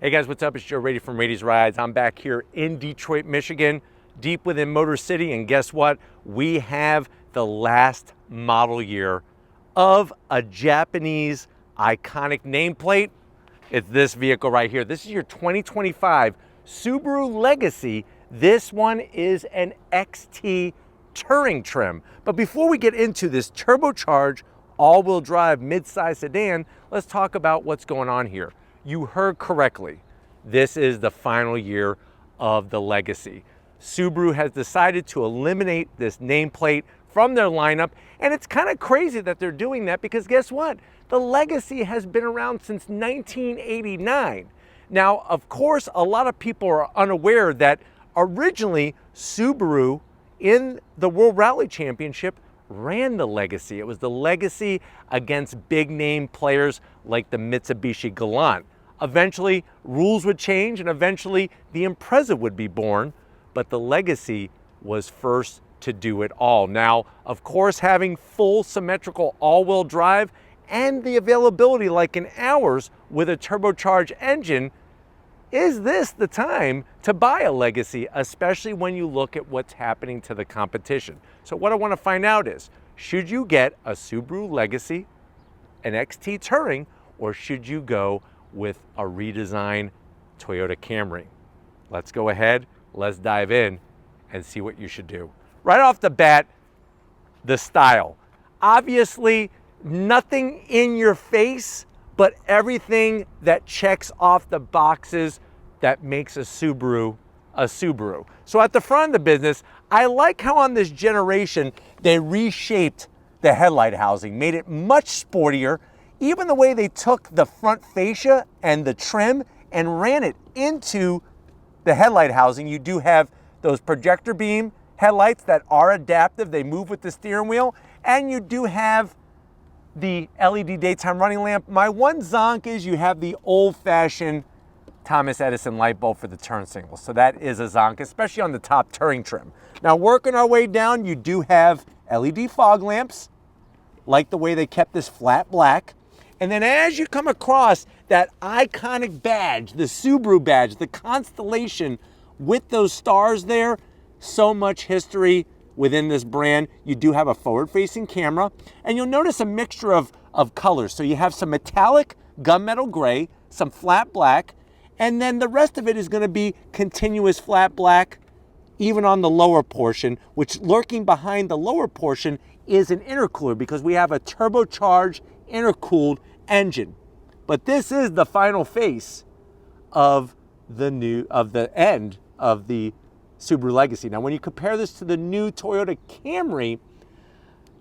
Hey guys, what's up? It's Joe Raiti from Raiti's Rides. I'm back here in Detroit, Michigan, deep within Motor City, and guess what? We have the last model year of a Japanese iconic nameplate. It's this vehicle right here. This is your 2025 Subaru Legacy. This one is an XT Touring trim. But before we get into this turbocharged all-wheel drive midsize sedan, let's talk about what's going on here. You heard correctly. This is the final year of the Legacy. Subaru has decided to eliminate this nameplate from their lineup, and it's kind of crazy that they're doing that because guess what? The Legacy has been around since 1989. Now, of course, a lot of people are unaware that originally Subaru in the World Rally Championship ran the Legacy. It was the Legacy against big name players like the Mitsubishi Galant. Eventually, rules would change and eventually the Impreza would be born, but the Legacy was first to do it all. Now, of course, having full symmetrical all-wheel drive and the availability like in ours with a turbocharged engine, is this the time to buy a Legacy, especially when you look at what's happening to the competition? So what I want to find out is, should you get a Subaru Legacy, an XT Touring, or should you go with a redesigned Toyota Camry? Let's go ahead, let's dive in and see what you should do. Right off the bat, the style. Obviously, nothing in your face, but everything that checks off the boxes that makes a Subaru a Subaru. So at the front of the business, I like how on this generation, they reshaped the headlight housing, made it much sportier. Even the way they took the front fascia and the trim and ran it into the headlight housing. You do have those projector beam headlights that are adaptive. They move with the steering wheel. And you do have the LED daytime running lamp. My one zonk is you have the old-fashioned Thomas Edison light bulb for the turn signal. So that is a zonk, especially on the top Touring trim. Now working our way down, you do have LED fog lamps, like the way they kept this flat black. And then as you come across that iconic badge, the Subaru badge, the constellation with those stars there, so much history within this brand. You do have a forward-facing camera, and you'll notice a mixture of colors. So you have some metallic gunmetal gray, some flat black, and then the rest of it is going to be continuous flat black, even on the lower portion, which lurking behind the lower portion is an intercooler because we have a turbocharged intercooled engine. But this is the final face of the end of the Subaru Legacy. Now, when you compare this to the new Toyota Camry,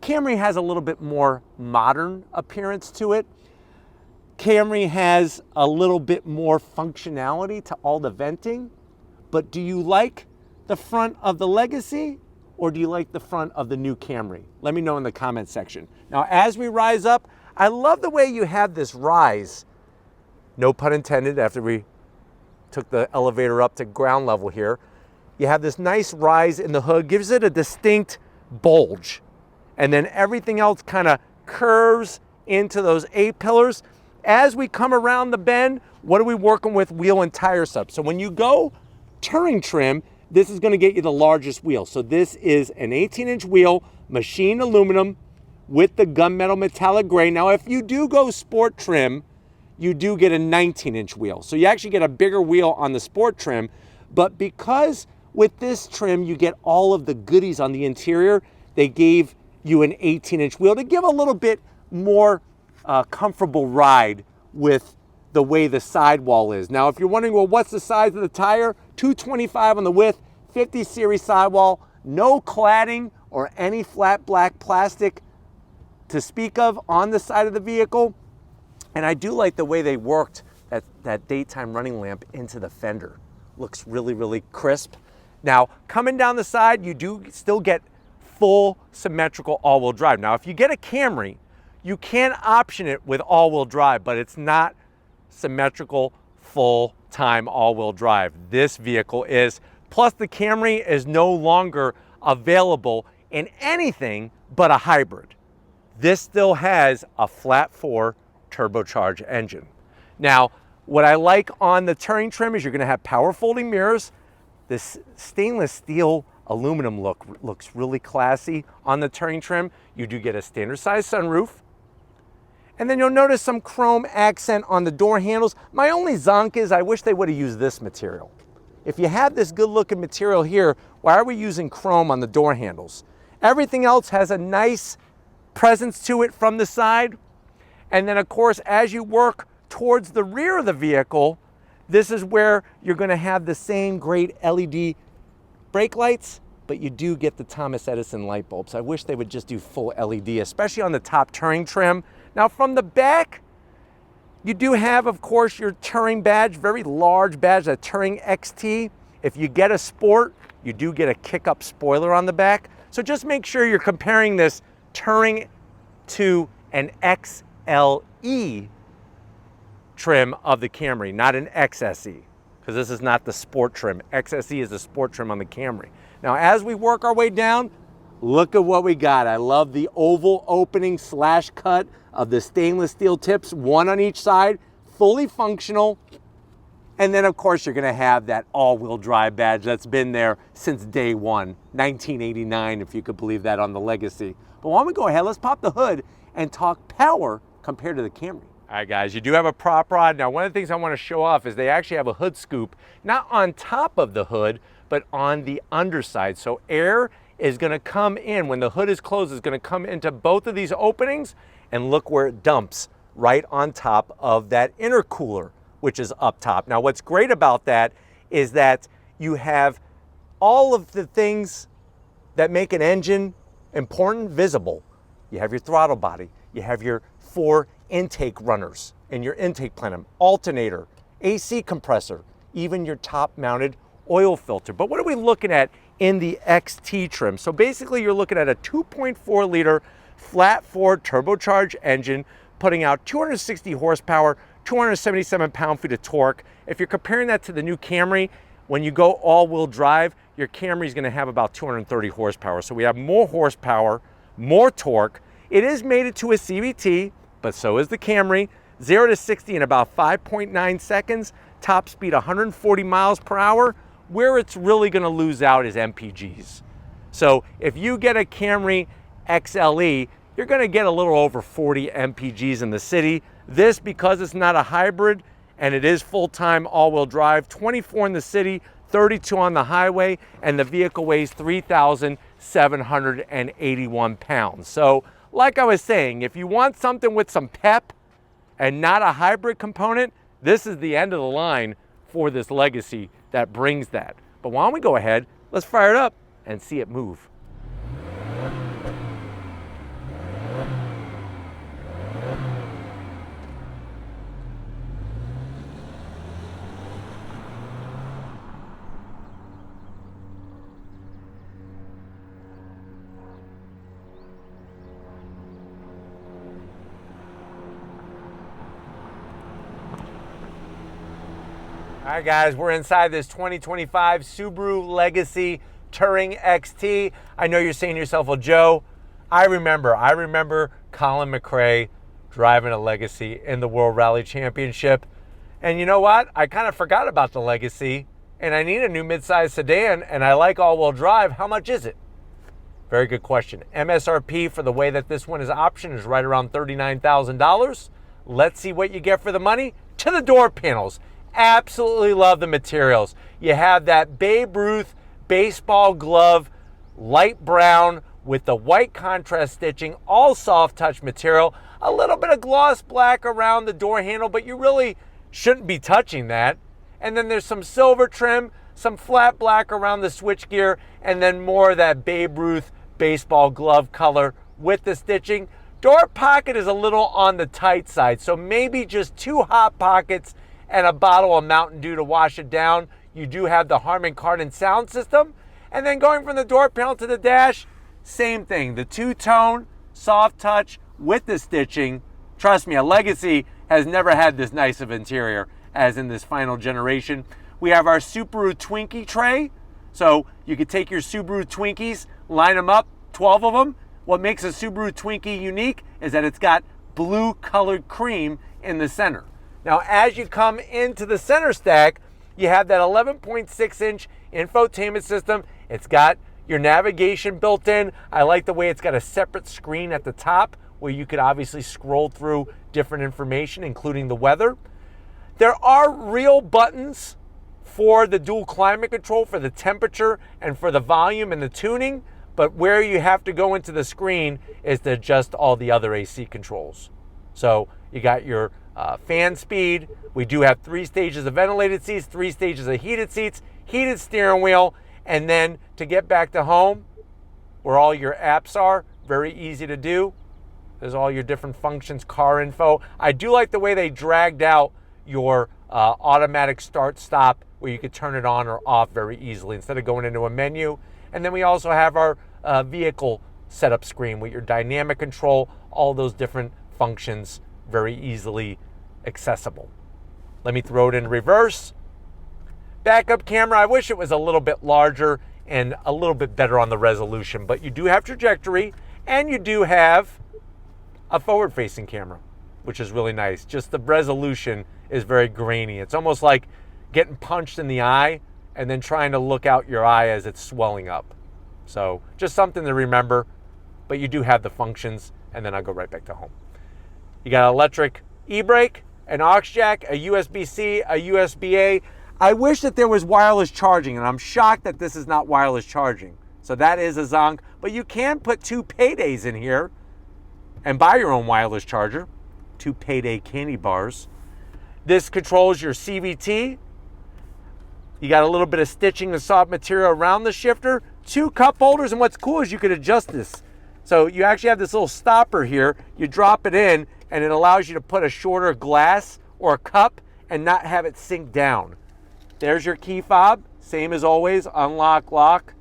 Camry has a little bit more modern appearance to it. Camry has a little bit more functionality to all the venting, but do you like the front of the Legacy or do you like the front of the new Camry? Let me know in the comment section. Now, as we rise up, I love the way you have this rise, no pun intended, after we took the elevator up to ground level here. You have this nice rise in the hood, gives it a distinct bulge. And then everything else kind of curves into those A-pillars. As we come around the bend, what are we working with? Wheel and tire sub. So when you go Touring trim, this is going to get you the largest wheel. So this is an 18-inch wheel, machined aluminum with the gunmetal metallic gray. Now, if you do go sport trim, you do get a 19-inch wheel. So you actually get a bigger wheel on the sport trim. But because with this trim, you get all of the goodies on the interior, they gave you an 18-inch wheel to give a little bit more comfortable ride with the way the sidewall is. Now, if you're wondering, well, what's the size of the tire? 225 on the width, 50 series sidewall, no cladding or any flat black plastic to speak of on the side of the vehicle. And I do like the way they worked that daytime running lamp into the fender. Looks really, really crisp. Now, coming down the side, you do still get full symmetrical all-wheel drive. Now, if you get a Camry, you can option it with all-wheel drive, but it's not symmetrical full-time all-wheel drive. This vehicle is. Plus, the Camry is no longer available in anything but a hybrid. This still has a flat 4 turbocharged engine. Now, What I like on the Touring trim is you're gonna have power folding mirrors. This stainless steel aluminum look looks really classy on the Touring trim. You do get a standard size sunroof. And then you'll notice some chrome accent on the door handles. My only zonk is I wish they would have used this material. If you have this good looking material here, why are we using chrome on the door handles? Everything else has a nice presence to it from the side. And then of course, as you work towards the rear of the vehicle, this is where you're gonna have the same great LED brake lights, but you do get the Thomas Edison light bulbs. I wish they would just do full LED, especially on the top Touring trim. Now from the back, you do have, of course, your Touring badge, very large badge, a Touring XT. If you get a Sport, you do get a kick-up spoiler on the back. So just make sure you're comparing this Touring to an XLE trim of the Camry, not an XSE, because this is not the Sport trim. XSE is the Sport trim on the Camry. Now, as we work our way down, look at what we got. I love the oval opening slash cut of the stainless steel tips, one on each side, fully functional. And then of course you're gonna have that all-wheel drive badge that's been there since day one, 1989, if you could believe that, on the Legacy. But why don't we go ahead, let's pop the hood and talk power compared to the Camry. All right guys, you do have a prop rod. Now one of the things I wanna show off is they actually have a hood scoop, not on top of the hood, but on the underside. So air is gonna come in, when the hood is closed, is gonna come into both of these openings, and look where it dumps, right on top of that intercooler, which is up top. Now what's great about that is that you have all of the things that make an engine important visible. You have your throttle body, you have your 4 intake runners and your intake plenum, alternator, AC compressor, even your top mounted oil filter. But what are we looking at in the XT trim? So basically you're looking at a 2.4 liter flat 4 turbocharged engine, putting out 260 horsepower, 277 pound-feet of torque. If you're comparing that to the new Camry, when you go all-wheel drive, your Camry is going to have about 230 horsepower. So we have more horsepower, more torque. It is mated to a CVT, but so is the Camry. 0 to 60 in about 5.9 seconds, top speed 140 miles per hour. Where it's really going to lose out is MPGs. So if you get a Camry XLE, you're going to get a little over 40 MPGs in the city. This, because it's not a hybrid and it is full-time all-wheel drive, 24 in the city, 32 on the highway, and the vehicle weighs 3,781 pounds. So like I was saying, if you want something with some pep and not a hybrid component, this is the end of the line for this Legacy that brings that. But why don't we go ahead, let's fire it up and see it move. All right guys, we're inside this 2025 Subaru Legacy Touring XT. I know you're saying to yourself, well Joe, I remember Colin McRae driving a Legacy in the World Rally Championship. And you know what? I kind of forgot about the Legacy and I need a new midsize sedan and I like all-wheel drive. How much is it? Very good question. MSRP for the way that this one is optioned is right around $39,000. Let's see what you get for the money. To the door panels. Absolutely love the materials. You have that Babe Ruth baseball glove, light brown with the white contrast stitching, all soft touch material, a little bit of gloss black around the door handle, but you really shouldn't be touching that. And then there's some silver trim, some flat black around the switchgear, and then more of that Babe Ruth baseball glove color with the stitching. Door pocket is a little on the tight side, so maybe just 2 hot pockets and a bottle of Mountain Dew to wash it down. You do have the Harman Kardon sound system. And then going from the door panel to the dash, same thing. The two-tone, soft touch with the stitching. Trust me, a Legacy has never had this nice of interior as in this final generation. We have our Subaru Twinkie tray. So you could take your Subaru Twinkies, line them up, 12 of them. What makes a Subaru Twinkie unique is that it's got blue colored cream in the center. Now, as you come into the center stack, you have that 11.6-inch infotainment system. It's got your navigation built in. I like the way it's got a separate screen at the top where you could obviously scroll through different information, including the weather. There are real buttons for the dual climate control, for the temperature and for the volume and the tuning, but where you have to go into the screen is to adjust all the other AC controls. So you got your fan speed. We do have 3 stages of ventilated seats, 3 stages of heated seats, heated steering wheel, and then to get back to home, where all your apps are, very easy to do. There's all your different functions, car info. I do like the way they dragged out your automatic start-stop, where you could turn it on or off very easily instead of going into a menu. And then we also have our vehicle setup screen with your dynamic control, all those different functions very easily accessible. Let me throw it in reverse. Backup camera, I wish it was a little bit larger and a little bit better on the resolution, but you do have trajectory and you do have a forward-facing camera, which is really nice. Just the resolution is very grainy. It's almost like getting punched in the eye and then trying to look out your eye as it's swelling up. So just something to remember, but you do have the functions, and then I'll go right back to home. You got an electric e-brake, an aux jack, a USB-C, a USB-A. I wish that there was wireless charging, and I'm shocked that this is not wireless charging. So that is a zonk, but you can put 2 paydays in here and buy your own wireless charger, 2 payday candy bars. This controls your CVT. You got a little bit of stitching and soft material around the shifter, 2 cup holders, and what's cool is you could adjust this. So you actually have this little stopper here. You drop it in, and it allows you to put a shorter glass or a cup and not have it sink down. There's your key fob, same as always, unlock, lock,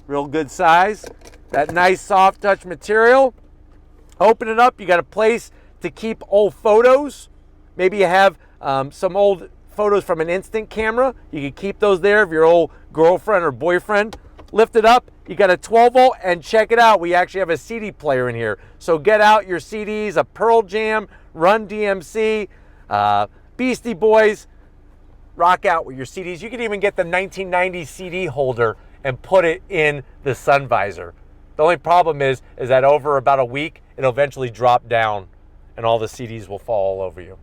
real good size. That nice soft touch material. Open it up, you got a place to keep old photos. Maybe you have some old photos from an instant camera. You can keep those there of your old girlfriend or boyfriend. Lift it up, you got a 12 volt, and check it out. We actually have a CD player in here. So get out your CDs, a Pearl Jam, Run DMC, Beastie Boys, rock out with your CDs. You can even get the 1990 CD holder and put it in the sun visor. The only problem is that over about a week, it'll eventually drop down and all the CDs will fall all over you.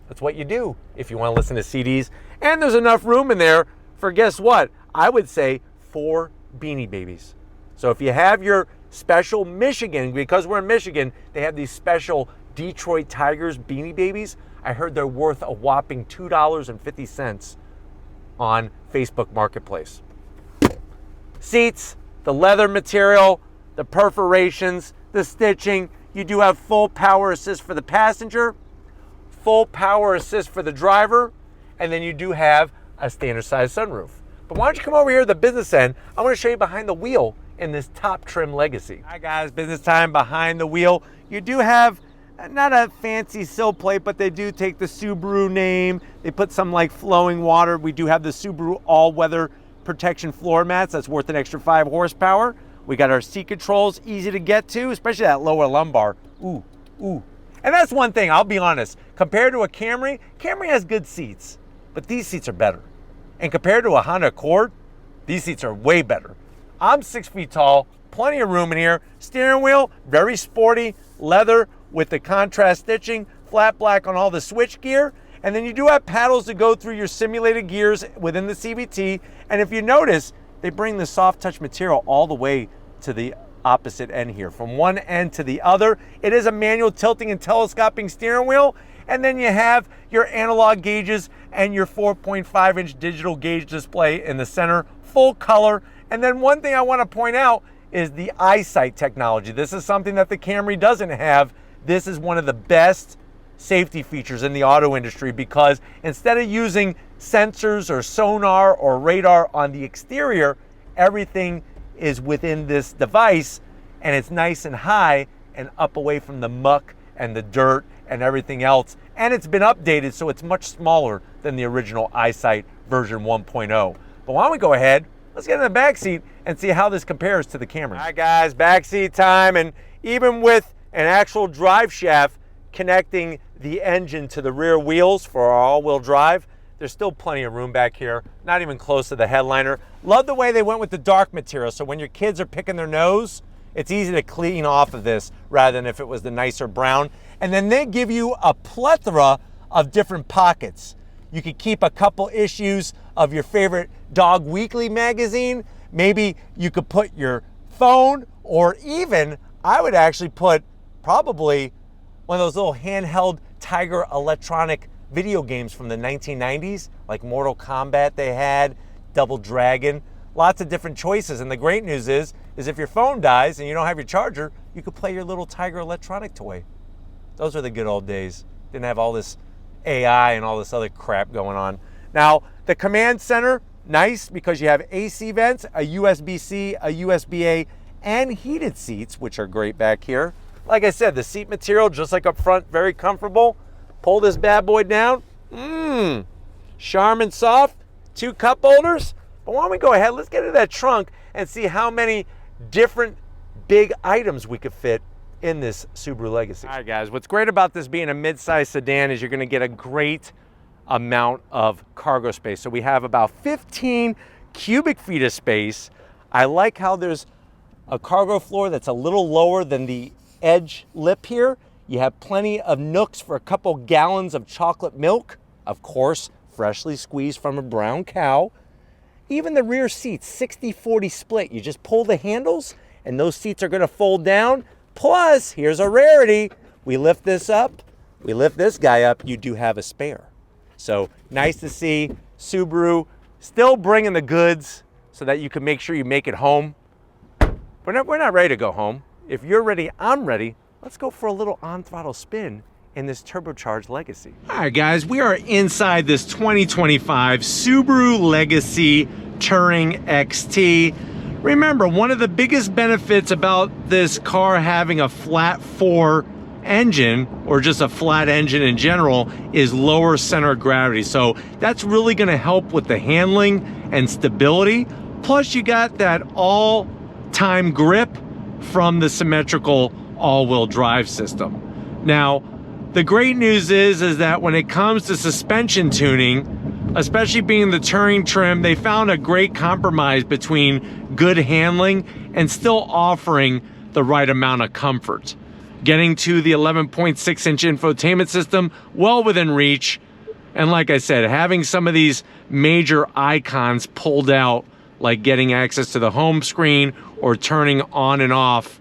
That's what you do if you want to listen to CDs. And there's enough room in there for, guess what? I would say 4 Beanie Babies. So if you have your special Michigan, because we're in Michigan, they have these special Detroit Tigers Beanie Babies. I heard they're worth a whopping $2.50 on Facebook Marketplace. Seats, the leather material, the perforations, the stitching. You do have full power assist for the passenger, full power assist for the driver, and then you do have a standard size sunroof. But why don't you come over here to the business end? I want to show you behind the wheel in this top trim Legacy. Hi guys, business time behind the wheel. You do have not a fancy sill plate, but they do take the Subaru name. They put some like flowing water. We do have the Subaru all-weather protection floor mats. That's worth an extra 5 horsepower. We got our seat controls, easy to get to, especially that lower lumbar. Ooh, ooh. And that's one thing, I'll be honest. Compared to a Camry, Camry has good seats, but these seats are better. And compared to a Honda Accord, these seats are way better. I'm 6 feet tall, plenty of room in here. Steering wheel, very sporty, leather with the contrast stitching, flat black on all the switch gear. And then you do have paddles to go through your simulated gears within the CVT. And if you notice, they bring the soft touch material all the way to the opposite end here. From one end to the other, it is a manual tilting and telescoping steering wheel. And then you have your analog gauges and your 4.5-inch digital gauge display in the center, full color. And then one thing I want to point out is the eyesight technology. This is something that the Camry doesn't have. This is one of the best safety features in the auto industry, because instead of using sensors or sonar or radar on the exterior, everything is within this device, and it's nice and high and up away from the muck and the dirt and everything else. And it's been updated, so it's much smaller than the original eyesight version 1.0. But why don't we go ahead, let's get in the back seat and see how this compares to the Camry. All right guys, back seat time. And even with an actual drive shaft, connecting the engine to the rear wheels for our all-wheel drive. There's still plenty of room back here, not even close to the headliner. Love the way they went with the dark material, so when your kids are picking their nose, it's easy to clean off of this rather than if it was the nicer brown. And then they give you a plethora of different pockets. You could keep a couple issues of your favorite Dog Weekly magazine. Maybe you could put your phone, or even I would actually put probably one of those little handheld Tiger electronic video games from the 1990s, like Mortal Kombat they had, Double Dragon, lots of different choices. And the great news is if your phone dies and you don't have your charger, you could play your little Tiger electronic toy. Those are the good old days. Didn't have all this AI and all this other crap going on. Now, the command center, nice because you have AC vents, a USB-C, a USB-A, and heated seats, which are great back here. Like I said, the seat material, just like up front, very comfortable. Pull this bad boy down. Charmin soft, 2 cup holders. But why don't we go ahead, let's get into that trunk and see how many different big items we could fit in this Subaru Legacy. All right, guys, what's great about this being a mid-size sedan is you're gonna get a great amount of cargo space. So we have about 15 cubic feet of space. I like how there's a cargo floor that's a little lower than the edge lip here. You have plenty of nooks for a couple gallons of chocolate milk, of course, freshly squeezed from a brown cow. Even the rear seats, 60-40 split. You just pull the handles and those seats are gonna fold down. Plus, here's a rarity. We lift this up, we lift this guy up, you do have a spare. So nice to see Subaru still bringing the goods so that you can make sure you make it home. We're not ready to go home. If you're ready, I'm ready. Let's go for a little on-throttle spin in this turbocharged Legacy. All right, guys, we are inside this 2025 Subaru Legacy Touring XT. Remember, one of the biggest benefits about this car having a flat 4 engine, or just a flat engine in general, is lower center of gravity. So that's really gonna help with the handling and stability. Plus you got that all-time grip from the symmetrical all-wheel drive system. Now, the great news is that when it comes to suspension tuning, especially being the Touring trim, they found a great compromise between good handling and still offering the right amount of comfort. Getting to the 11.6-inch infotainment system, well within reach. And like I said, having some of these major icons pulled out, like getting access to the home screen or turning on and off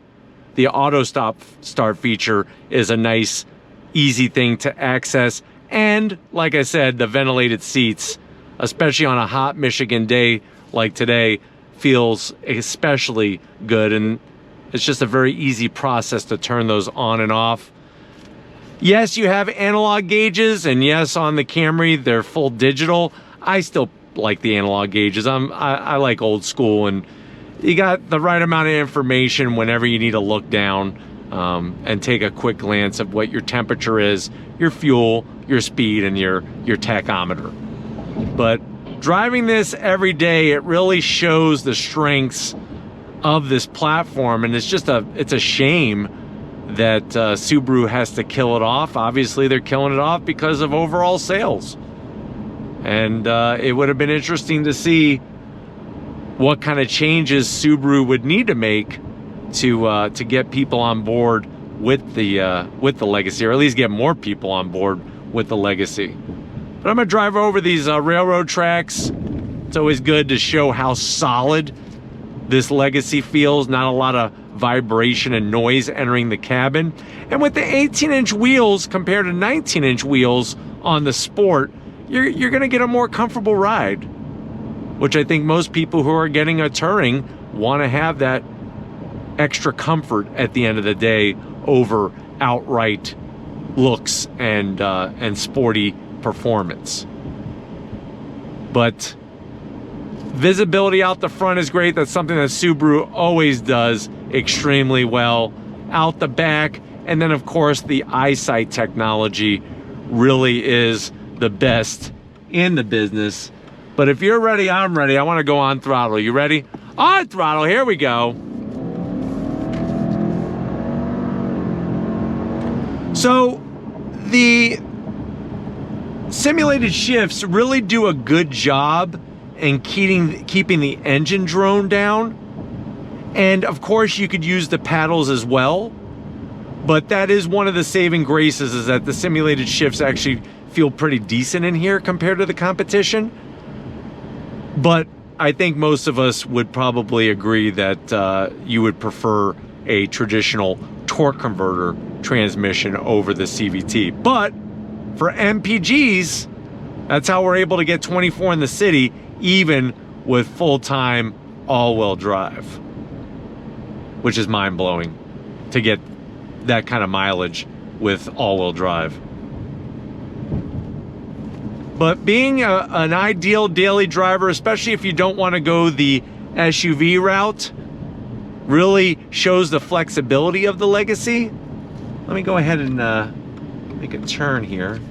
the auto start feature, is a nice, easy thing to access. And like I said, the ventilated seats, especially on a hot Michigan day like today, feels especially good. And it's just a very easy process to turn those on and off. Yes, you have analog gauges, and yes, on the Camry, they're full digital. I still like the analog gauges. I like old school, and you got the right amount of information whenever you need to look down and take a quick glance of what your temperature is, your fuel, your speed, and your tachometer. But driving this every day, it really shows the strengths of this platform, and it's a shame that Subaru has to kill it off. Obviously, they're killing it off because of overall sales. And it would have been interesting to see what kind of changes Subaru would need to make to get people on board with the Legacy, or at least get more people on board with the Legacy. But I'm gonna drive over these railroad tracks. It's always good to show how solid this Legacy feels. Not a lot of vibration and noise entering the cabin. And with the 18-inch wheels compared to 19-inch wheels on the Sport, you're gonna get a more comfortable ride, which I think most people who are getting a Touring want to have that extra comfort at the end of the day over outright looks and sporty performance. But visibility out the front is great. That's something that Subaru always does extremely well. Out the back, and then of course the eyesight technology really is the best in the business. But if you're ready, I'm ready. I want to go on throttle. You ready? On throttle, here we go. So The simulated shifts really do a good job in keeping the engine drone down. And of course you could use the paddles as well, but that is one of the saving graces, is that the simulated shifts actually feel pretty decent in here compared to the competition. But I think most of us would probably agree that you would prefer a traditional torque converter transmission over the CVT. But for MPGs, that's how we're able to get 24 in the city, even with full-time all-wheel drive, which is mind-blowing to get that kind of mileage with all-wheel drive. But being an ideal daily driver, especially if you don't want to go the SUV route, really shows the flexibility of the Legacy. Let me go ahead and make a turn here.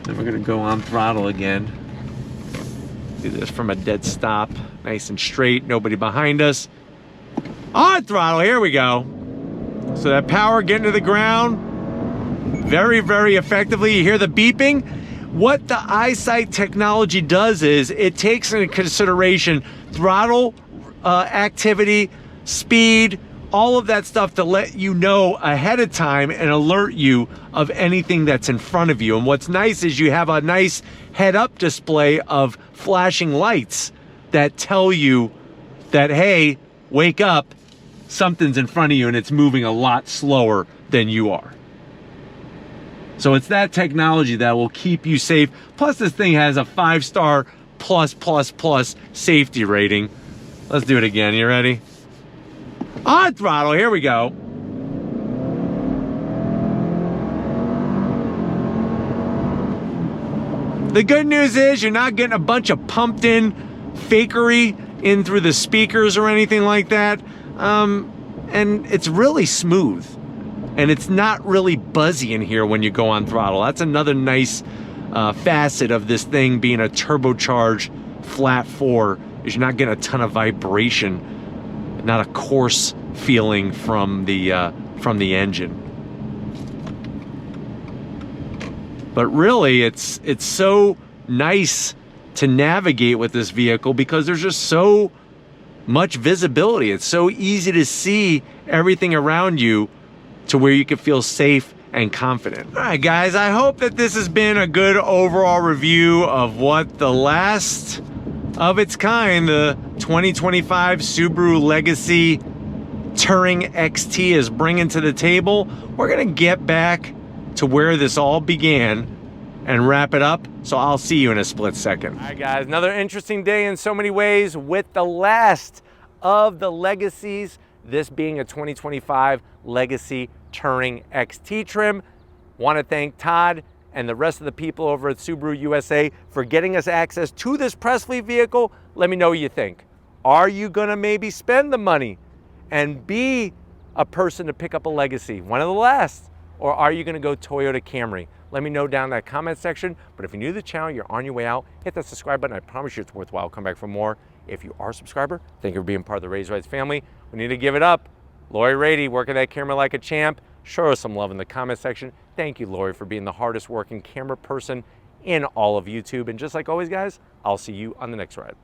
Then we're gonna go on throttle again. Do this from a dead stop, nice and straight, nobody behind us. On throttle, here we go. So that power getting to the ground very, very effectively. You hear the beeping. What the EyeSight technology does is it takes into consideration throttle activity, speed, all of that stuff to let you know ahead of time and alert you of anything that's in front of you. And what's nice is you have a nice head-up display of flashing lights that tell you that, hey, wake up, something's in front of you and it's moving a lot slower than you are. So it's that technology that will keep you safe. Plus this thing has a 5-star plus safety rating. Let's do it again, you ready? On throttle, here we go. The good news is you're not getting a bunch of pumped in fakery in through the speakers or anything like that. And it's really smooth. And it's not really buzzy in here when you go on throttle. That's another nice facet of this thing being a turbocharged flat 4, is you're not getting a ton of vibration, not a coarse feeling from the engine. But really, it's so nice to navigate with this vehicle because there's just so much visibility. It's so easy to see everything around you to where you can feel safe and confident. All right, guys, I hope that this has been a good overall review of what the last of its kind, the 2025 Subaru Legacy Touring XT is bringing to the table. We're gonna get back to where this all began and wrap it up, so I'll see you in a split second. All right, guys, another interesting day in so many ways with the last of the Legacies, this being a 2025 Legacy Touring XT trim. Want to thank Todd and the rest of the people over at Subaru USA for getting us access to this press fleet vehicle. Let me know what you think. Are you gonna maybe spend the money and be a person to pick up a Legacy, one of the last, or are you gonna go Toyota Camry? Let me know down in that comment section. But if you're new to the channel, you're on your way out, hit that subscribe button. I promise you it's worthwhile. Come back for more. If you are a subscriber, thank you for being part of the Raised Rights family. We need to give it up. Lori Raiti, working that camera like a champ. Show us some love in the comment section. Thank you, Lori, for being the hardest working camera person in all of YouTube. And just like always, guys, I'll see you on the next ride.